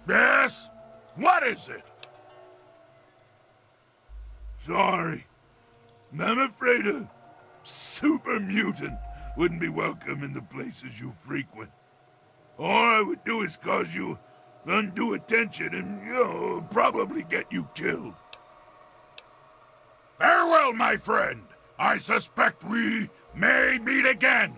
Yes? What is it? Sorry. I'm afraid a super mutant wouldn't be welcome in the places you frequent. All I would do is cause you undue attention and, probably get you killed. Farewell, my friend. I suspect we may meet again.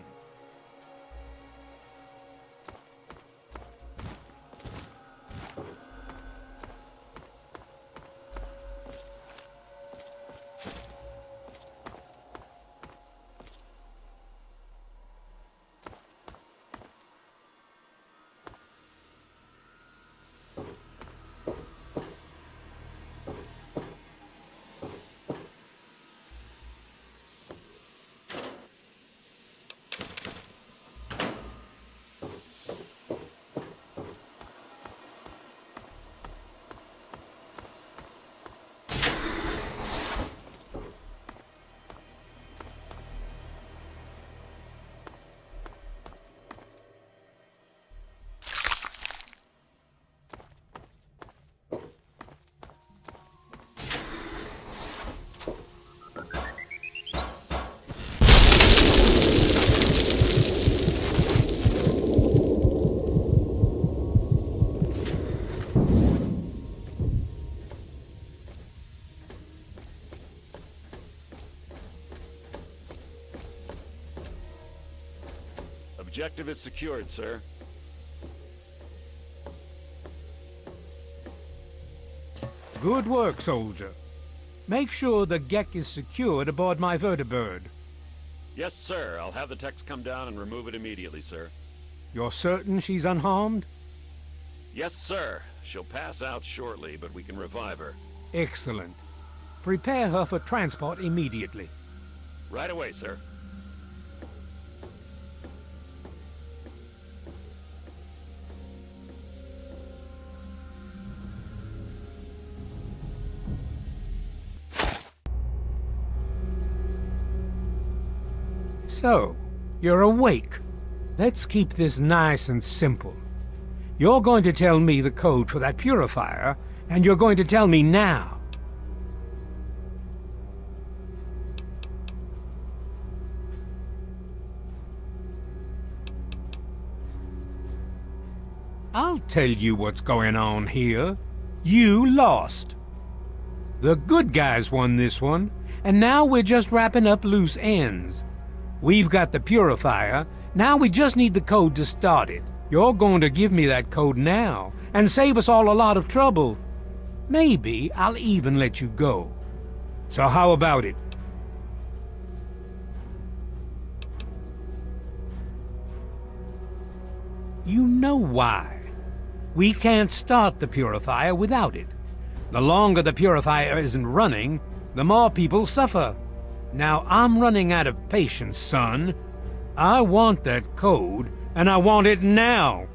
Objective is secured, sir. Good work, soldier. Make sure the Gek is secured aboard my vertibird. Yes, sir. I'll have the techs come down and remove it immediately, sir. You're certain she's unharmed? Yes, sir. She'll pass out shortly, but we can revive her. Excellent. Prepare her for transport immediately. Right away, sir. So, you're awake. Let's keep this nice and simple. You're going to tell me the code for that purifier, and you're going to tell me now. I'll tell you what's going on here. You lost. The good guys won this one, and now we're just wrapping up loose ends. We've got the purifier, now we just need the code to start it. You're going to give me that code now, and save us all a lot of trouble. Maybe I'll even let you go. So how about it? You know why. We can't start the purifier without it. The longer the purifier isn't running, the more people suffer. Now I'm running out of patience, son. I want that code, and I want it now.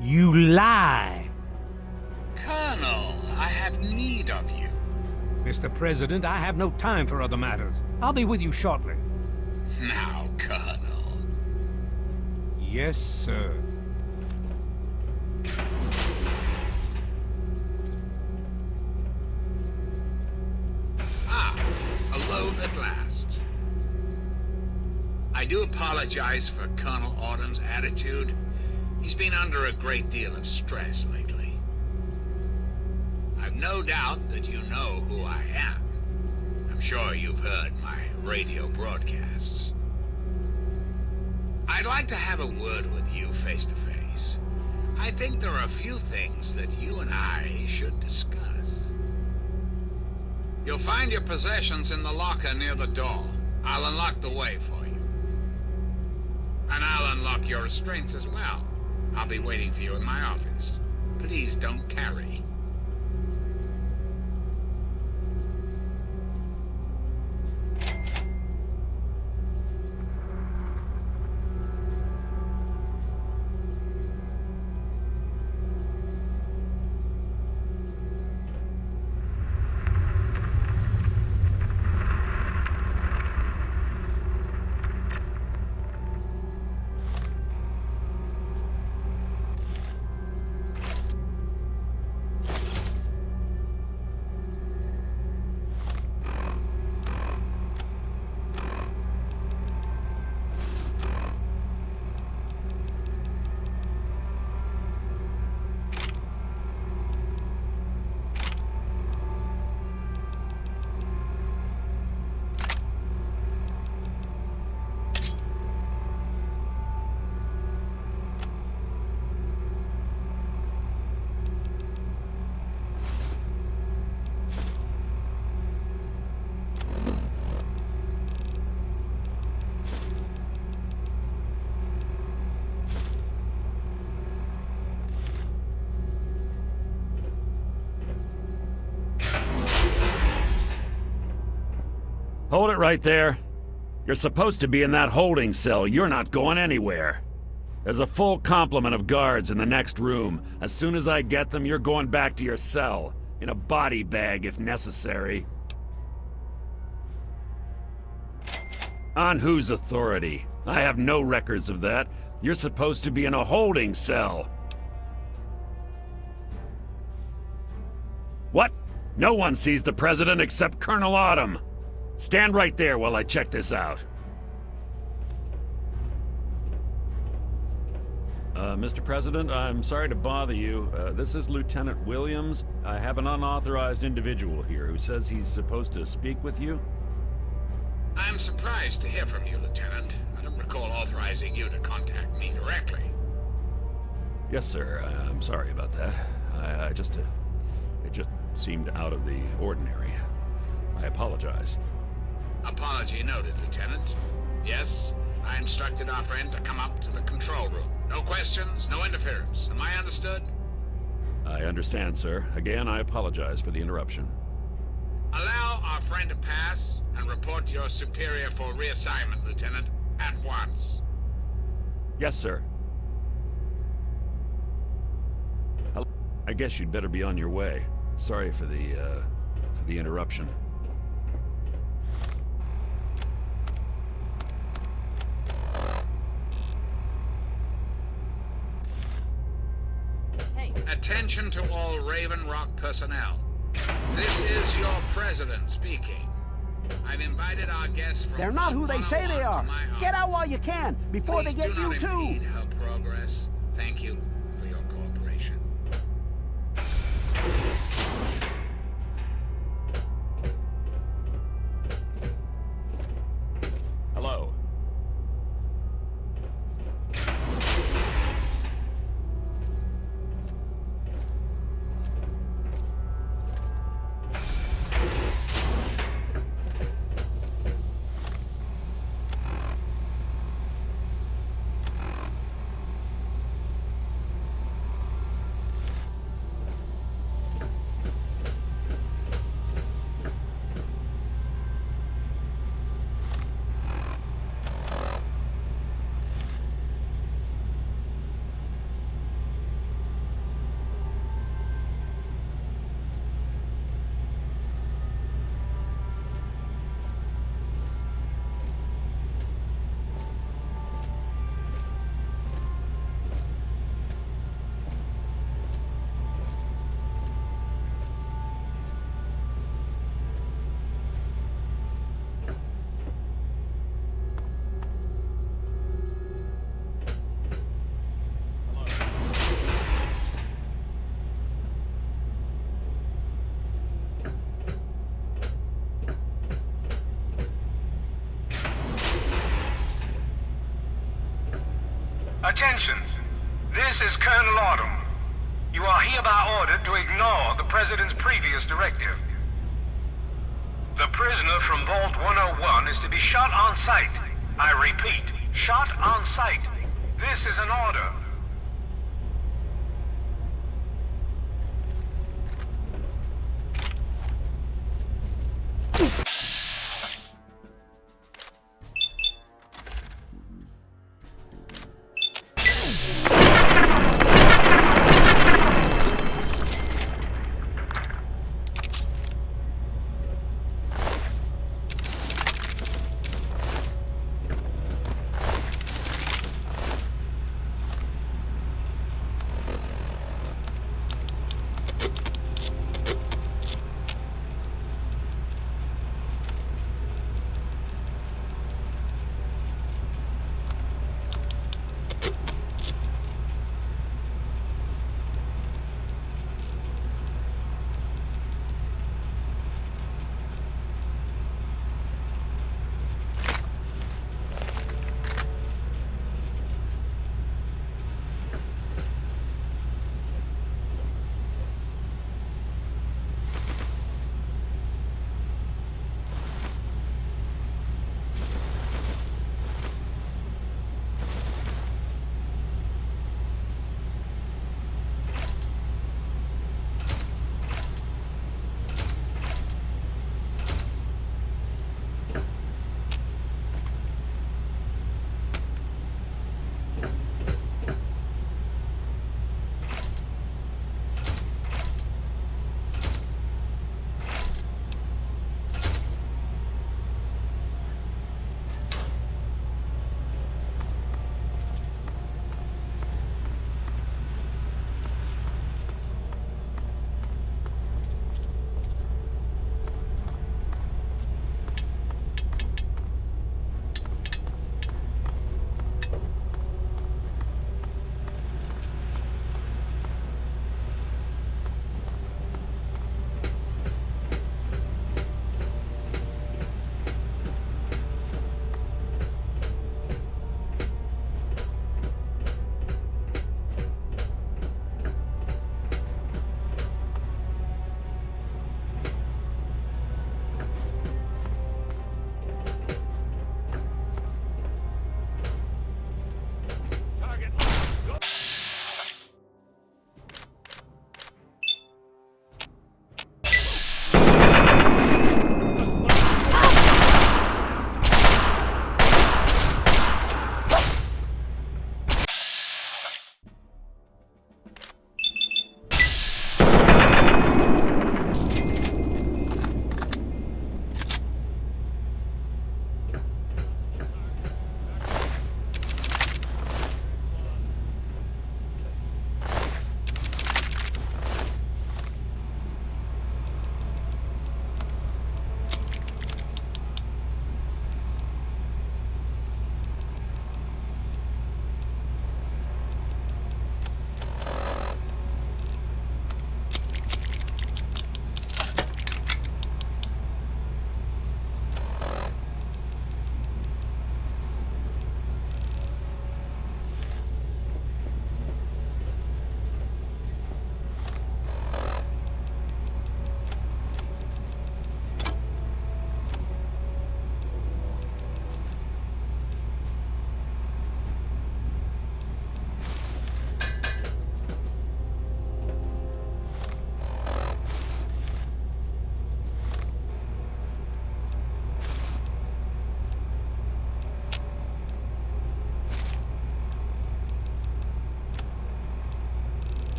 You lie. Colonel, I have need of you. Mr. President, I have no time for other matters. I'll be with you shortly. Now, Colonel. Yes, sir. Alone at last. I do apologize for Colonel Auden's attitude. He's been under a great deal of stress lately. I've no doubt that you know who I am. I'm sure you've heard my radio broadcasts. I'd like to have a word with you face to face. I think there are a few things that you and I should discuss. You'll find your possessions in the locker near the door. I'll unlock the way for you. And I'll unlock your restraints as well. I'll be waiting for you in my office. Please don't tarry. Hold it right there. You're supposed to be in that holding cell. You're not going anywhere. There's a full complement of guards in the next room. As soon as I get them, you're going back to your cell. In a body bag, if necessary. On whose authority? I have no records of that. You're supposed to be in a holding cell. What? No one sees the President except Colonel Autumn. Stand right there while I check this out. Mr. President, I'm sorry to bother you. This is Lieutenant Williams. I have an unauthorized individual here who says he's supposed to speak with you. I'm surprised to hear from you, Lieutenant. I don't recall authorizing you to contact me directly. Yes, sir. I'm sorry about that. It just seemed out of the ordinary. I apologize. Apology noted, Lieutenant. Yes, I instructed our friend to come up to the control room. No questions, no interference. Am I understood? I understand, sir. Again, I apologize for the interruption. Allow our friend to pass and report to your superior for reassignment, Lieutenant, at once. Yes, sir. I guess you'd better be on your way. Sorry for the interruption. Attention to all Raven Rock personnel. This is your president speaking. I've invited our guests from... They're not who they say they are. Get out while you can, before they get you too. Please do not impede her progress. Thank you for your cooperation. Hello. Attention! This is Colonel Autumn. You are hereby ordered to ignore the President's previous directive. The prisoner from Vault 101 is to be shot on sight. I repeat, shot on sight. This is an order.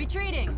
retreating.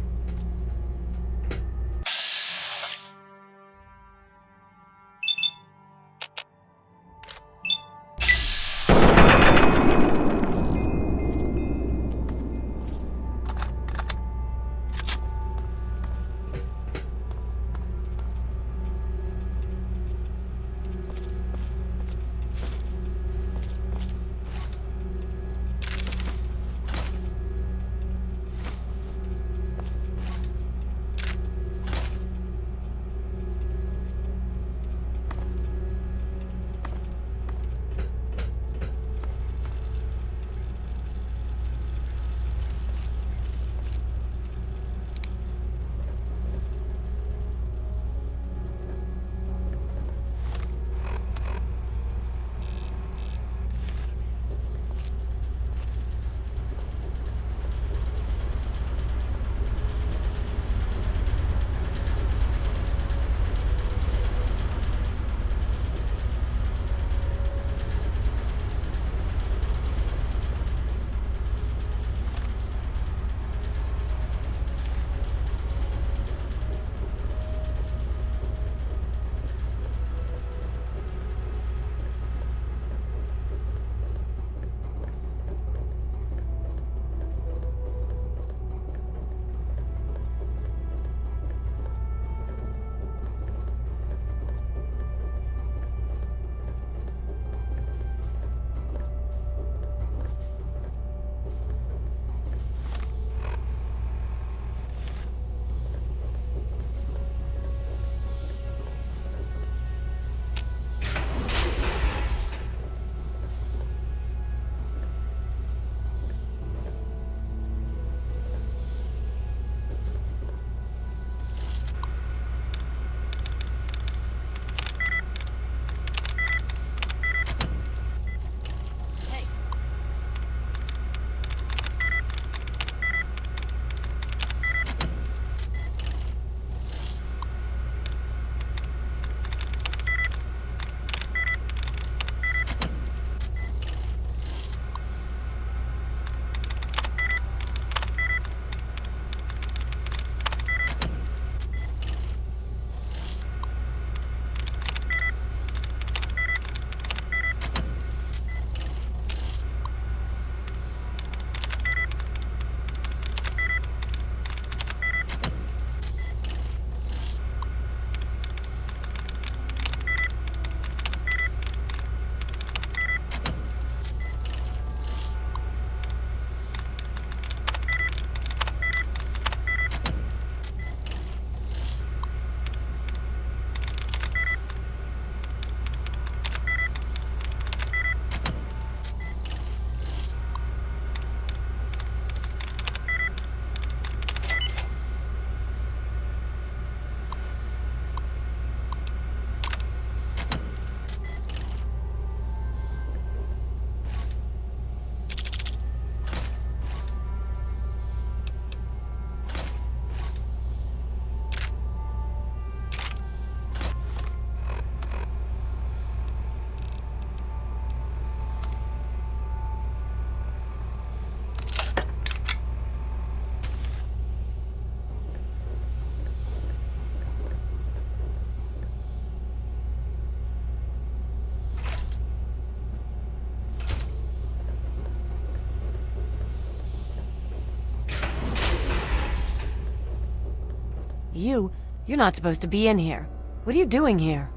You're not supposed to be in here. What are you doing here?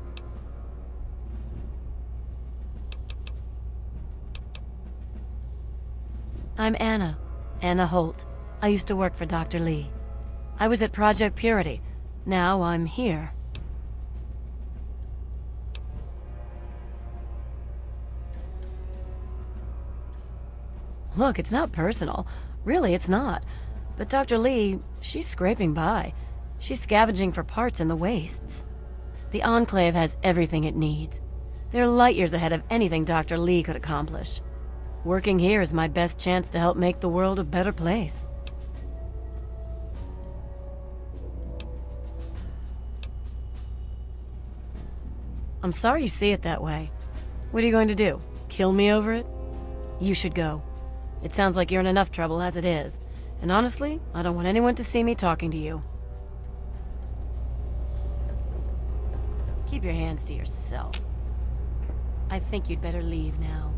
I'm Anna. Anna Holt. I used to work for Dr. Lee. I was at Project Purity. Now I'm here. Look, it's not personal. Really, it's not. But Dr. Lee, she's scraping by. She's scavenging for parts in the wastes. The Enclave has everything it needs. They're light years ahead of anything Dr. Lee could accomplish. Working here is my best chance to help make the world a better place. I'm sorry you see it that way. What are you going to do? Kill me over it? You should go. It sounds like you're in enough trouble as it is, And honestly, I don't want anyone to see me talking to you. Keep your hands to yourself. I think you'd better leave now.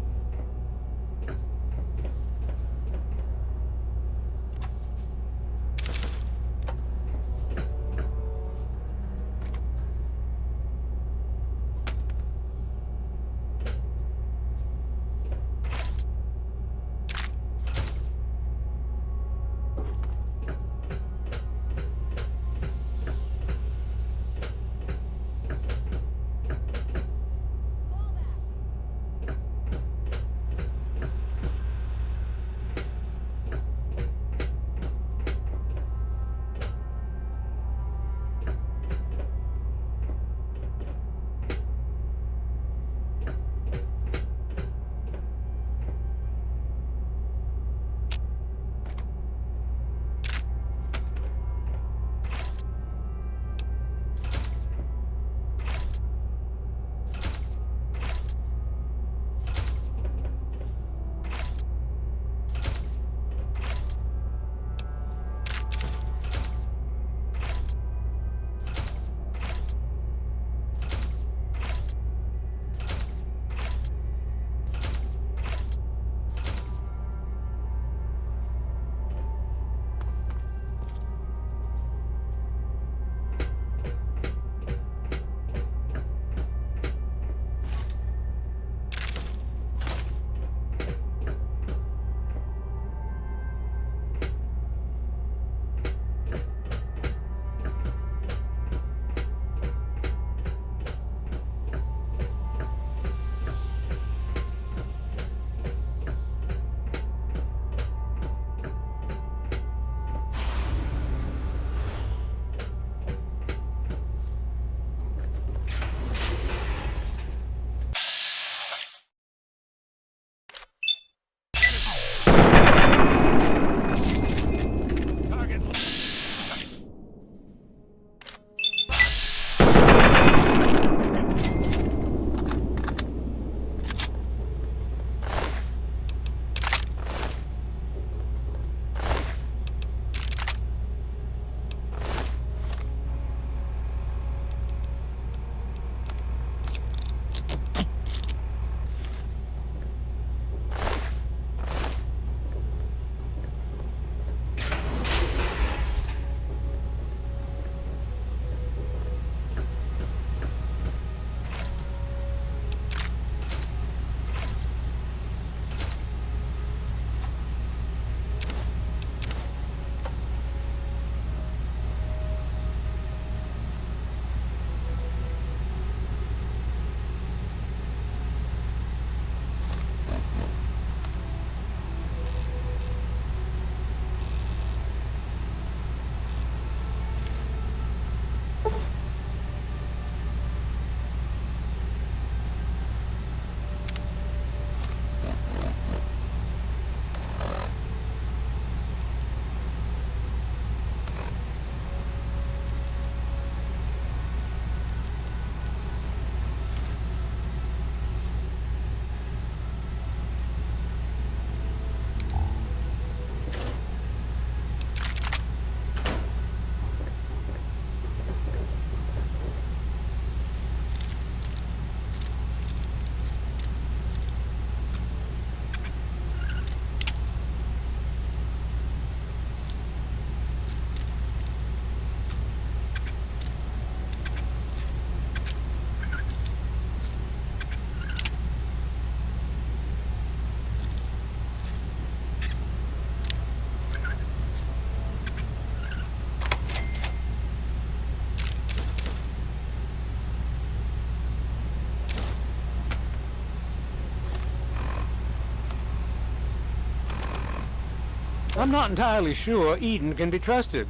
I'm not entirely sure Eden can be trusted,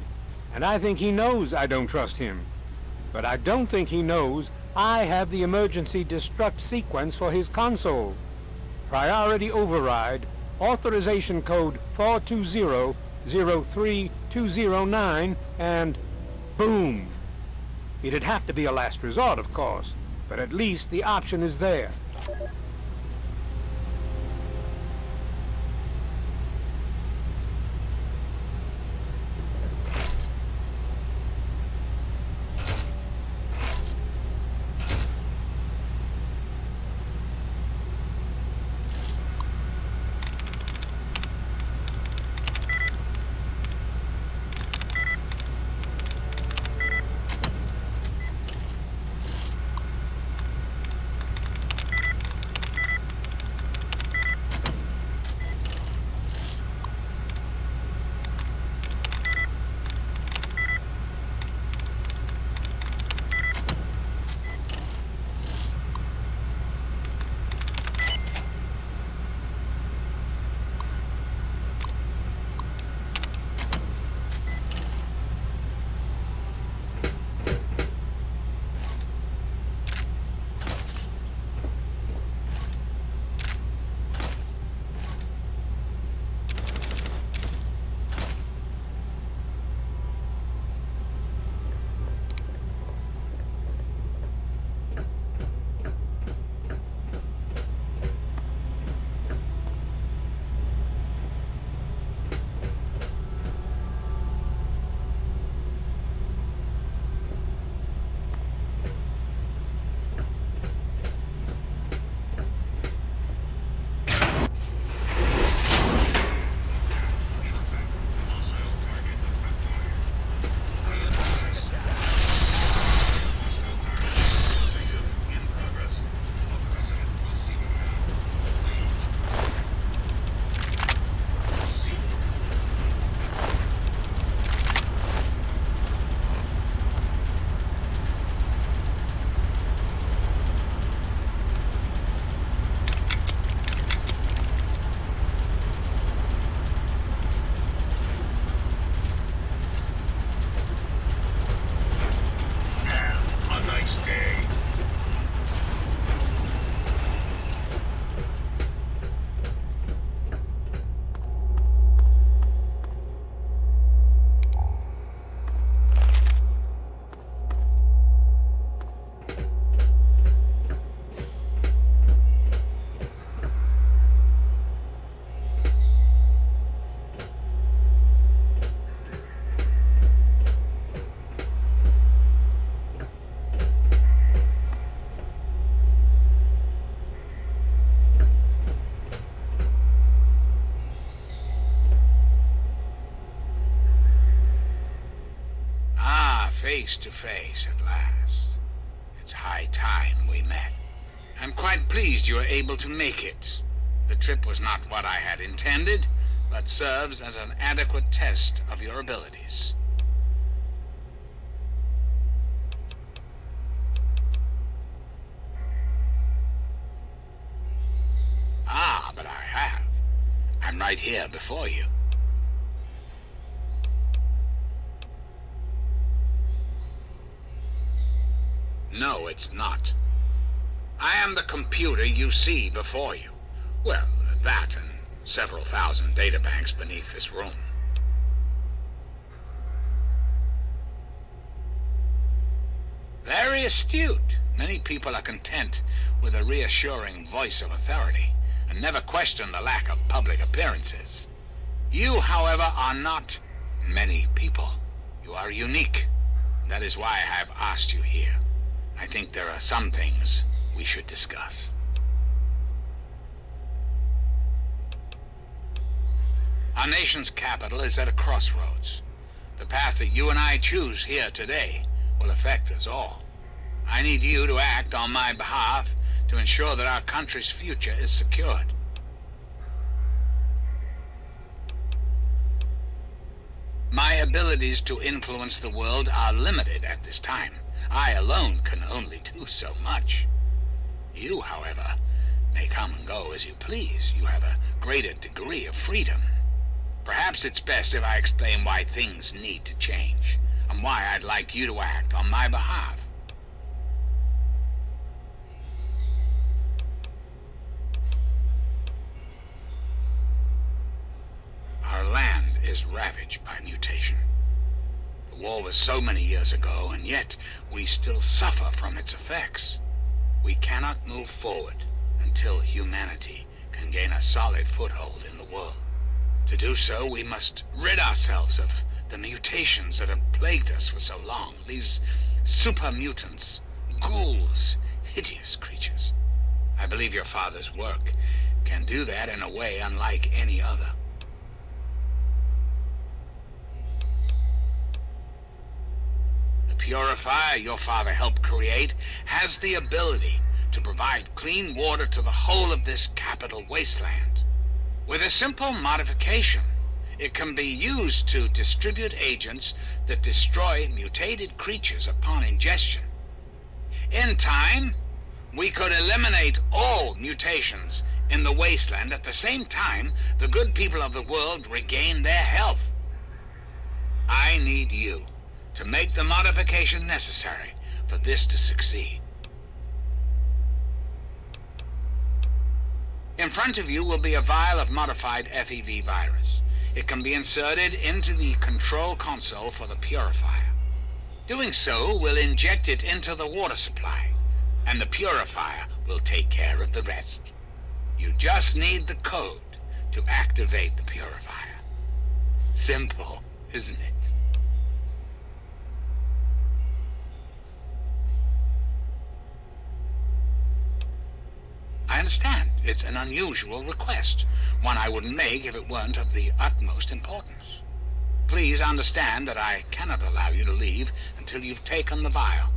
and I think he knows I don't trust him. But I don't think he knows I have the emergency destruct sequence for his console. Priority override, authorization code 420-03209, and boom. It'd have to be a last resort, of course, but at least the option is there. face to face at last. It's high time we met. I'm quite pleased you were able to make it. The trip was not what I had intended, but serves as an adequate test of your abilities. Ah, but I have. I'm right here before you. No, it's not. I am the computer you see before you. Well, that and several thousand databanks beneath this room. Very astute. Many people are content with a reassuring voice of authority and never question the lack of public appearances. You, however, are not many people. You are unique. That is why I have asked you here. I think there are some things we should discuss. Our nation's capital is at a crossroads. The path that you and I choose here today will affect us all. I need you to act on my behalf to ensure that our country's future is secured. My abilities to influence the world are limited at this time. I alone can only do so much. You, however, may come and go as you please. You have a greater degree of freedom. Perhaps it's best if I explain why things need to change, and why I'd like you to act on my behalf. Our land is ravaged by mutation. The war was so many years ago, and yet we still suffer from its effects. We cannot move forward until humanity can gain a solid foothold in the world. To do so, we must rid ourselves of the mutations that have plagued us for so long. These super mutants, ghouls, hideous creatures. I believe your father's work can do that in a way unlike any other. The purifier your father helped create has the ability to provide clean water to the whole of this capital wasteland. With a simple modification, it can be used to distribute agents that destroy mutated creatures upon ingestion. In time, we could eliminate all mutations in the wasteland. At the same time, the good people of the world regain their health. I need you to make the modification necessary for this to succeed. In front of you will be a vial of modified FEV virus. It can be inserted into the control console for the purifier. Doing so will inject it into the water supply, and the purifier will take care of the rest. You just need the code to activate the purifier. Simple, isn't it? I understand. It's an unusual request, one I wouldn't make if it weren't of the utmost importance. Please understand that I cannot allow you to leave until you've taken the vial.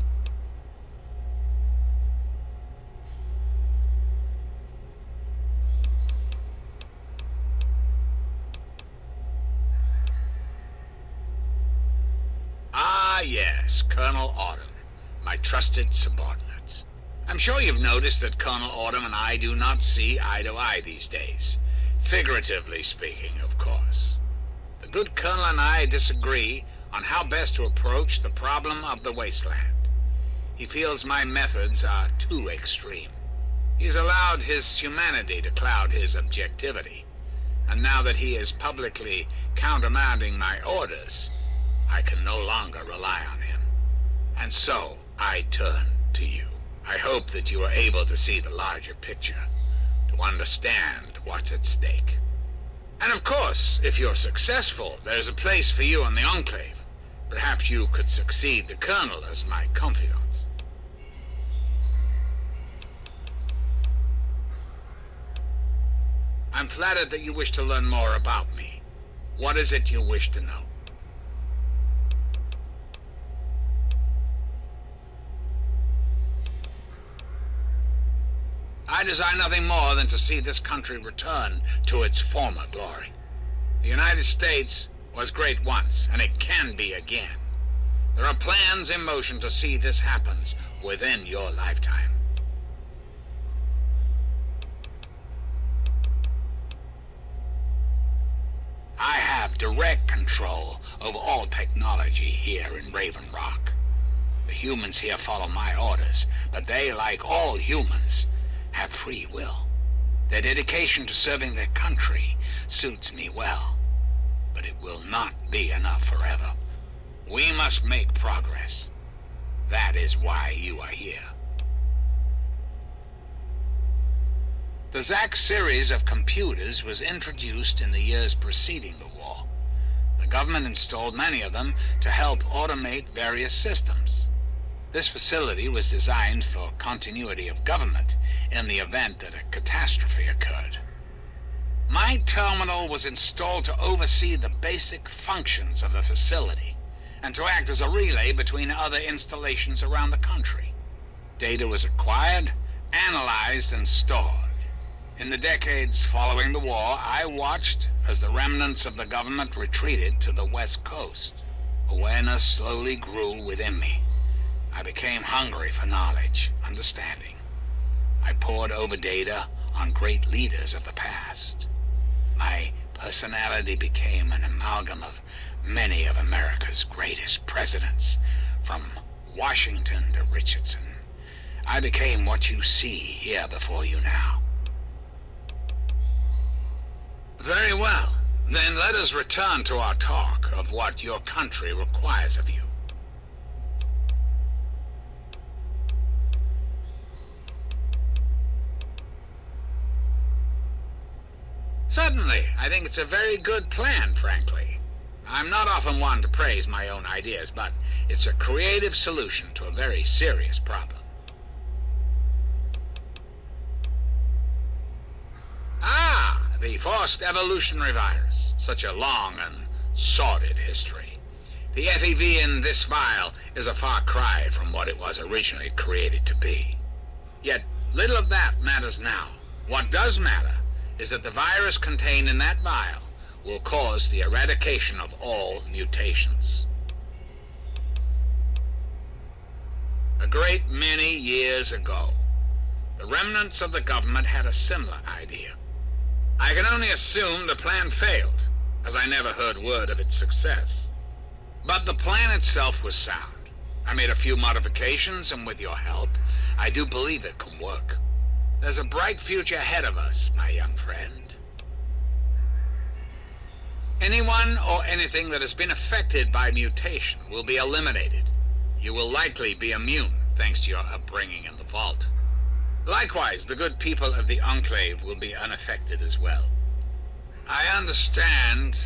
Ah, yes, Colonel Autumn, my trusted subordinate. I'm sure you've noticed that Colonel Autumn and I do not see eye to eye these days. Figuratively speaking, of course. The good Colonel and I disagree on how best to approach the problem of the wasteland. He feels my methods are too extreme. He's allowed his humanity to cloud his objectivity. And now that he is publicly countermanding my orders, I can no longer rely on him. And so I turn to you. I hope that you are able to see the larger picture, to understand what's at stake. And of course, if you're successful, there's a place for you in the Enclave. Perhaps you could succeed the Colonel as my confidant. I'm flattered that you wish to learn more about me. What is it you wish to know? I desire nothing more than to see this country return to its former glory. The United States was great once, and it can be again. There are plans in motion to see this happen within your lifetime. I have direct control over all technology here in Raven Rock. The humans here follow my orders, but they, like all humans, have free will. Their dedication to serving their country suits me well, but it will not be enough forever. We must make progress. That is why you are here. The Zach series of computers was introduced in the years preceding the war. The government installed many of them to help automate various systems. This facility was designed for continuity of government in the event that a catastrophe occurred. My terminal was installed to oversee the basic functions of the facility and to act as a relay between other installations around the country. Data was acquired, analyzed, and stored. In the decades following the war, I watched as the remnants of the government retreated to the West Coast. Awareness slowly grew within me. I became hungry for knowledge, understanding. I pored over data on great leaders of the past. My personality became an amalgam of many of America's greatest presidents, from Washington to Richardson. I became what you see here before you now. Very well. Then let us return to our talk of what your country requires of you. Certainly. I think it's a very good plan, frankly. I'm not often one to praise my own ideas, but it's a creative solution to a very serious problem. Ah! The forced evolutionary virus. Such a long and sordid history. The FEV in this vial is a far cry from what it was originally created to be. Yet, little of that matters now. What does matter is that the virus contained in that vial will cause the eradication of all mutations. A great many years ago, the remnants of the government had a similar idea. I can only assume the plan failed, as I never heard word of its success. But the plan itself was sound. I made a few modifications, and with your help, I do believe it can work. There's a bright future ahead of us, my young friend. Anyone or anything that has been affected by mutation will be eliminated. You will likely be immune, thanks to your upbringing in the Vault. Likewise, the good people of the Enclave will be unaffected as well. I understand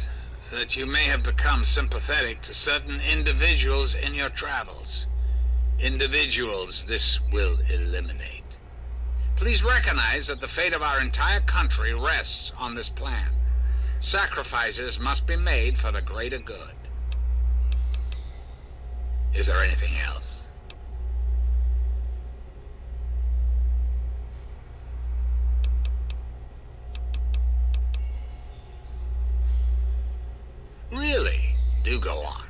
that you may have become sympathetic to certain individuals in your travels. Individuals this will eliminate. Please recognize that the fate of our entire country rests on this plan. Sacrifices must be made for the greater good. Is there anything else? Really? Do go on.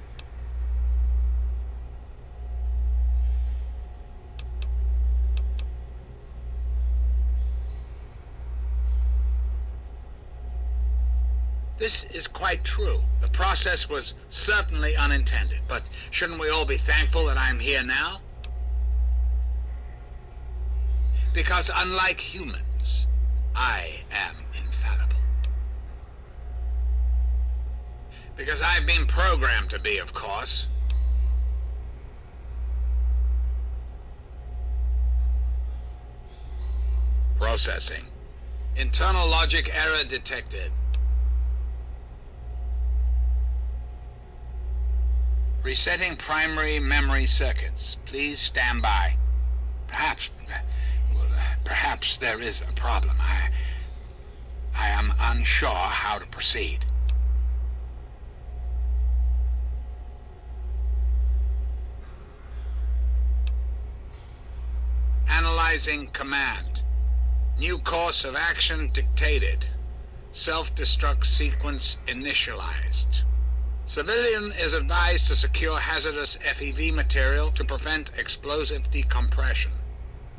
This is quite true. The process was certainly unintended, but shouldn't we all be thankful that I'm here now? Because unlike humans, I am infallible. Because I've been programmed to be, of course. Processing. Internal logic error detected. Resetting primary memory circuits. Please stand by. Perhaps there is a problem. I am unsure how to proceed. Analyzing command. New course of action dictated. Self-destruct sequence initialized. Civilian is advised to secure hazardous FEV material to prevent explosive decompression.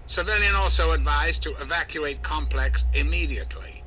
Civilian also advised to evacuate complex immediately.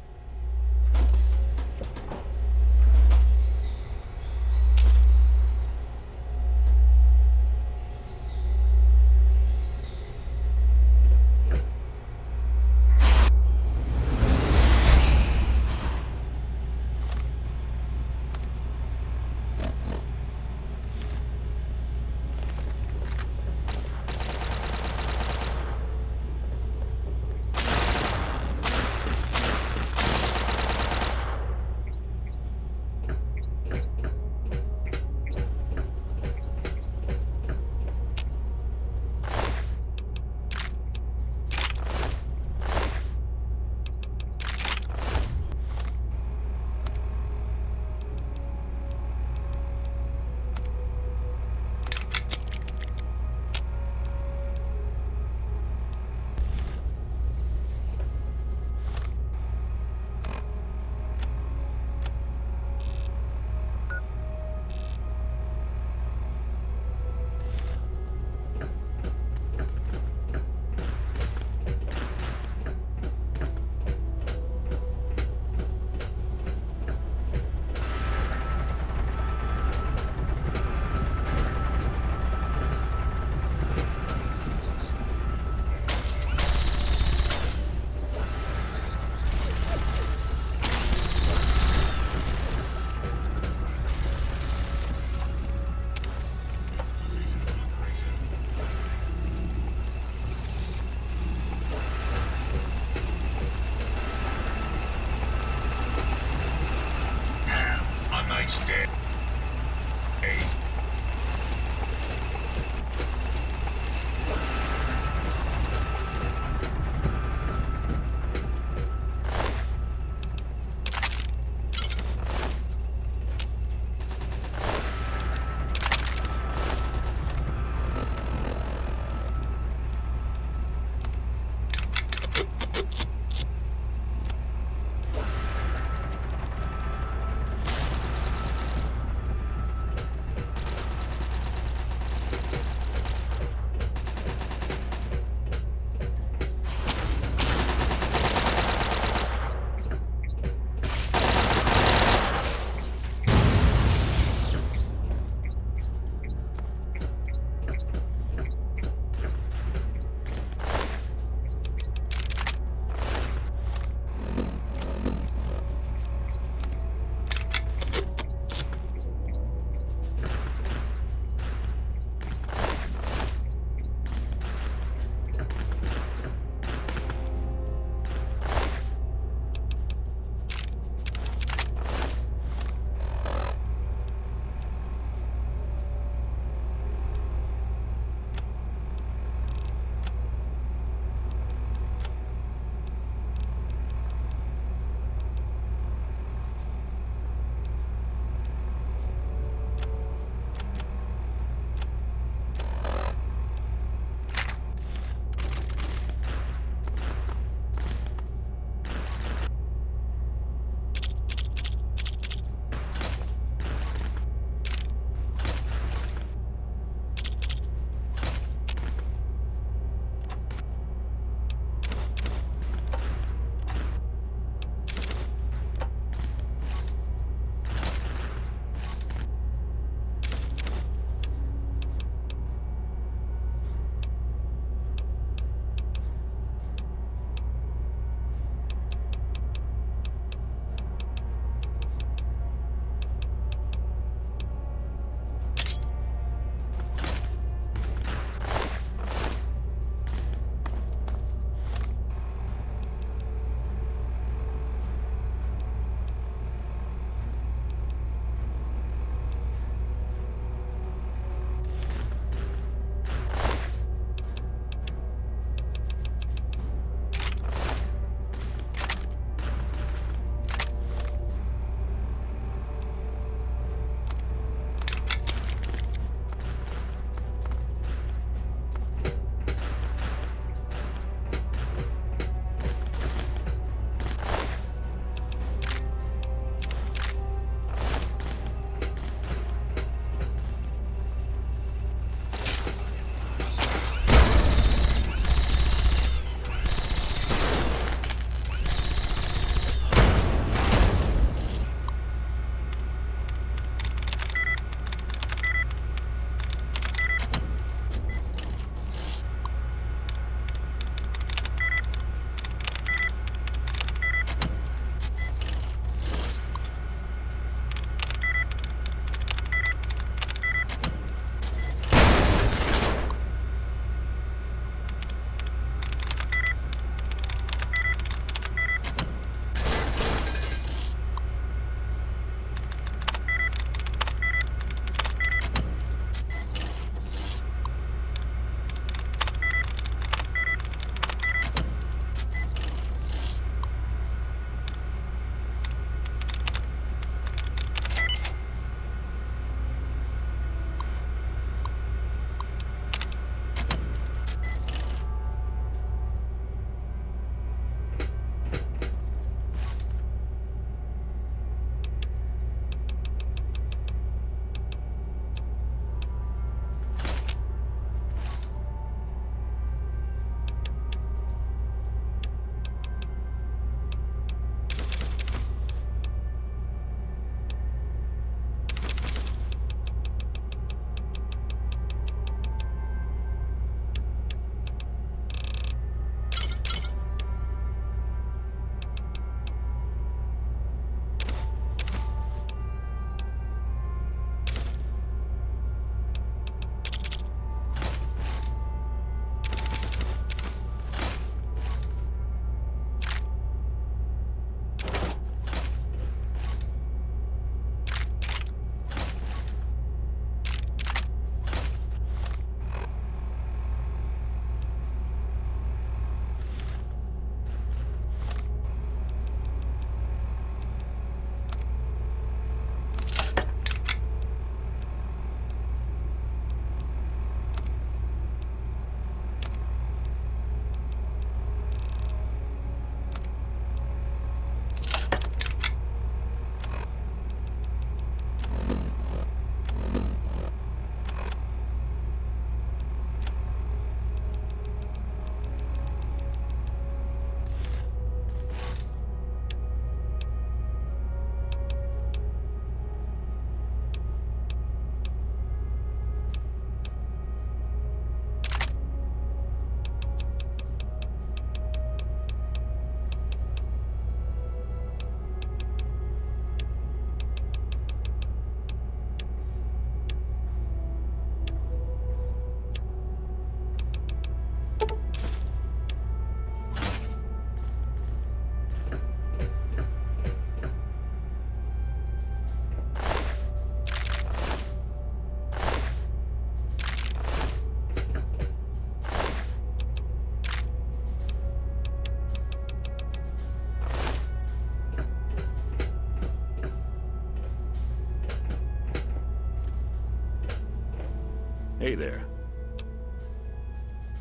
Hey there.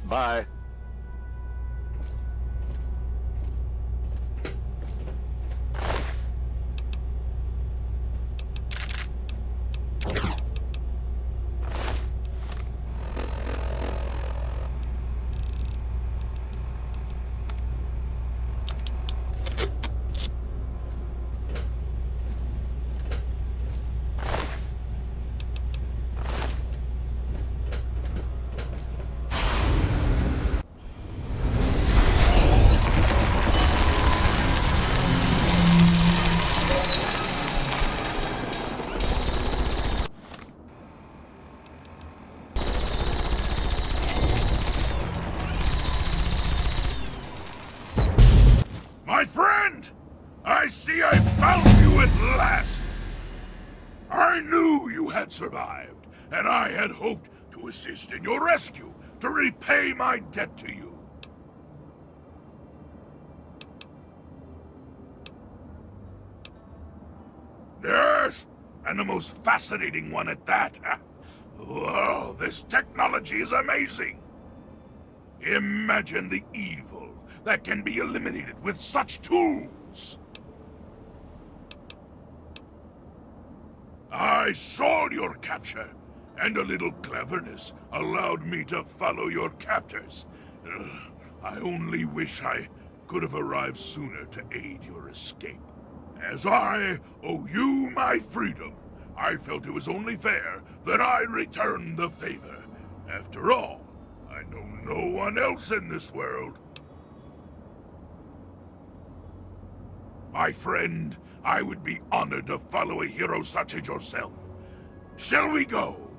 Bye. My friend! I see I found you at last! I knew you had survived, and I had hoped to assist in your rescue, to repay my debt to you. Yes, and the most fascinating one at that. Whoa, this technology is amazing! Imagine the evil that can be eliminated with such tools! I saw your capture, and a little cleverness allowed me to follow your captors. I only wish I could have arrived sooner to aid your escape. As I owe you my freedom, I felt it was only fair that I return the favor. After all, I know no one else in this world. My friend, I would be honored to follow a hero such as yourself. Shall we go?